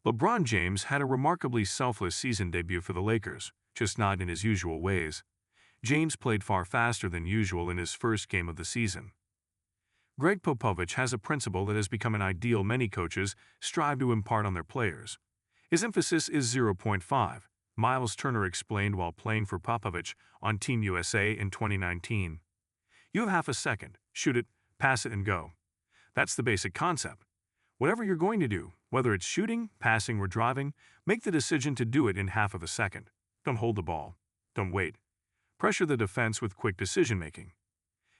LeBron James had a remarkably selfless season debut for the Lakers, just not in his usual ways. James played far faster than usual in his first game of the season. Gregg Popovich has a principle that has become an ideal many coaches strive to impart on their players. His emphasis is 0.5. Myles Turner explained while playing for Popovich on Team USA in 2019. You have half a second, shoot it, pass it and go. That's the basic concept. Whatever you're going to do, whether it's shooting, passing or driving, make the decision to do it in half of a second. Don't hold the ball. Don't wait. Pressure the defense with quick decision-making.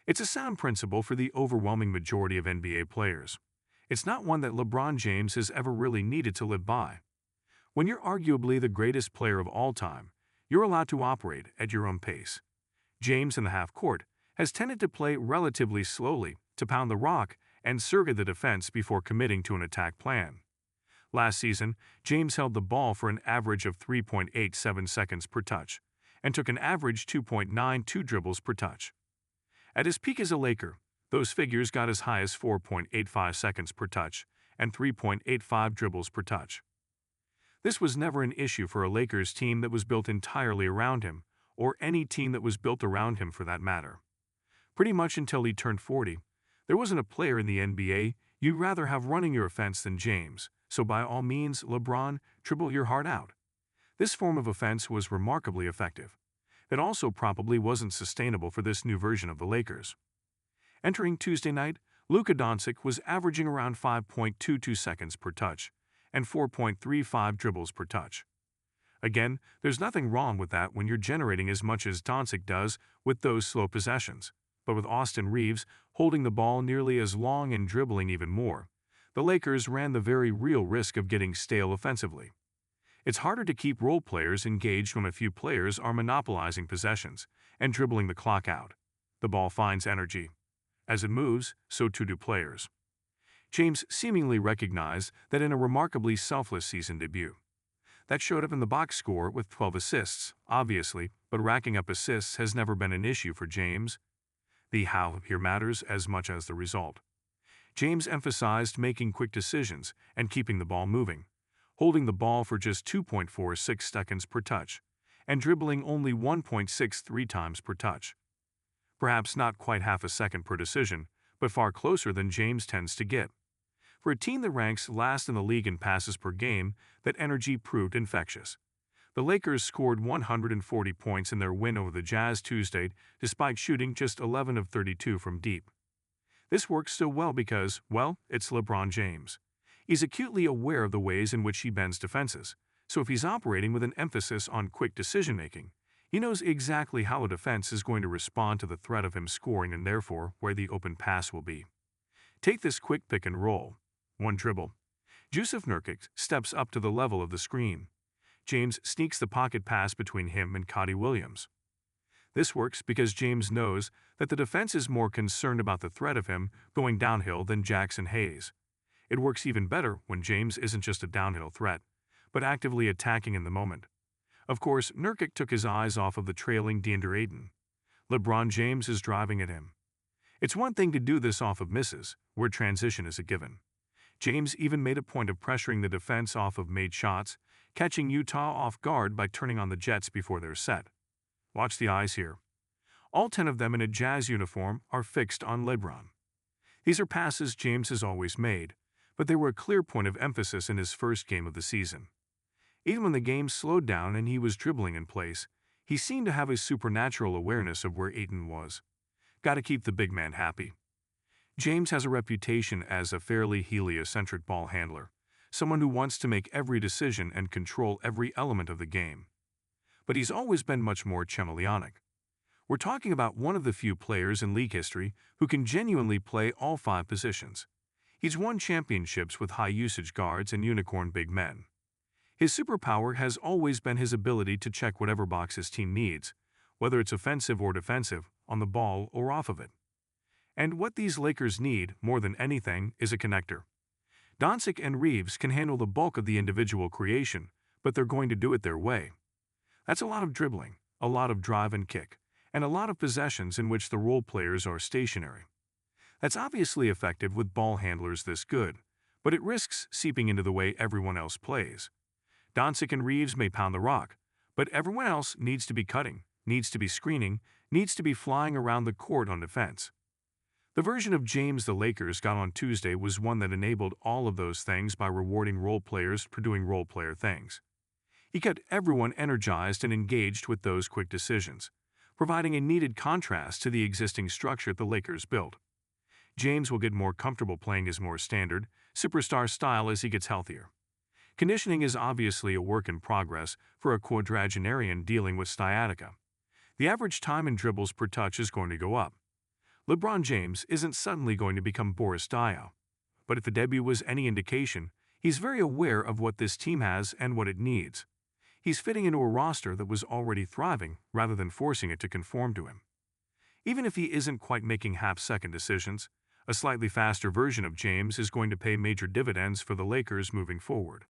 It's a sound principle for the overwhelming majority of NBA players. It's not one that LeBron James has ever really needed to live by. When you're arguably the greatest player of all time, you're allowed to operate at your own pace. James in the half court has tended to play relatively slowly, to pound the rock and circuit the defense before committing to an attack plan. Last season, James held the ball for an average of 3.87 seconds per touch and took an average 2.92 dribbles per touch. At his peak as a Laker, those figures got as high as 4.85 seconds per touch and 3.85 dribbles per touch. This was never an issue for a Lakers team that was built entirely around him, or any team that was built around him for that matter. Pretty much until he turned 40, there wasn't a player in the NBA you'd rather have running your offense than James, so by all means, LeBron, dribble your heart out. This form of offense was remarkably effective. It also probably wasn't sustainable for this new version of the Lakers. Entering Tuesday night, Luka Doncic was averaging around 5.22 seconds per touch and 4.35 dribbles per touch. Again, there's nothing wrong with that when you're generating as much as Doncic does with those slow possessions. But with Austin Reeves holding the ball nearly as long and dribbling even more, the Lakers ran the very real risk of getting stale offensively. It's harder to keep role players engaged when a few players are monopolizing possessions and dribbling the clock out. The ball finds energy. As it moves, so too do players. James seemingly recognized that in a remarkably selfless season debut. That showed up in the box score with 12 assists, obviously, but racking up assists has never been an issue for James. The how here matters as much as the result. James emphasized making quick decisions and keeping the ball moving, holding the ball for just 2.46 seconds per touch, and dribbling only 1.63 times per touch. Perhaps not quite half a second per decision, but far closer than James tends to get. For a team that ranks last in the league in passes per game, that energy proved infectious. The Lakers scored 140 points in their win over the Jazz Tuesday despite shooting just 11 of 32 from deep. This works so well because, well, it's LeBron James. He's acutely aware of the ways in which he bends defenses, so if he's operating with an emphasis on quick decision-making, he knows exactly how a defense is going to respond to the threat of him scoring and therefore where the open pass will be. Take this quick pick and roll. One dribble. Jusuf Nurkic steps up to the level of the screen. James sneaks the pocket pass between him and Cody Williams. This works because James knows that the defense is more concerned about the threat of him going downhill than Jackson Hayes. It works even better when James isn't just a downhill threat, but actively attacking in the moment. Of course, Nurkic took his eyes off of the trailing DeAndre Ayton. LeBron James is driving at him. It's one thing to do this off of misses, where transition is a given. James even made a point of pressuring the defense off of made shots, catching Utah off guard by turning on the Jets before they're set. Watch the eyes here. All 10 of them in a Jazz uniform are fixed on LeBron. These are passes James has always made, but they were a clear point of emphasis in his first game of the season. Even when the game slowed down and he was dribbling in place, he seemed to have a supernatural awareness of where Ayton was. Gotta keep the big man happy. James has a reputation as a fairly heliocentric ball handler, someone who wants to make every decision and control every element of the game. But he's always been much more chameleonic. We're talking about one of the few players in league history who can genuinely play all 5 positions. He's won championships with high-usage guards and unicorn big men. His superpower has always been his ability to check whatever box his team needs, whether it's offensive or defensive, on the ball or off of it. And what these Lakers need, more than anything, is a connector. Doncic and Reeves can handle the bulk of the individual creation, but they're going to do it their way. That's a lot of dribbling, a lot of drive and kick, and a lot of possessions in which the role players are stationary. That's obviously effective with ball handlers this good, but it risks seeping into the way everyone else plays. Doncic and Reeves may pound the rock, but everyone else needs to be cutting, needs to be screening, needs to be flying around the court on defense. The version of James the Lakers got on Tuesday was one that enabled all of those things by rewarding role players for doing role player things. He kept everyone energized and engaged with those quick decisions, providing a needed contrast to the existing structure the Lakers built. James will get more comfortable playing his more standard, superstar style as he gets healthier. Conditioning is obviously a work in progress for a quadragenarian dealing with sciatica. The average time in dribbles per touch is going to go up. LeBron James isn't suddenly going to become Boris Diaw. But if the debut was any indication, he's very aware of what this team has and what it needs. He's fitting into a roster that was already thriving rather than forcing it to conform to him. Even if he isn't quite making half-second decisions, a slightly faster version of James is going to pay major dividends for the Lakers moving forward.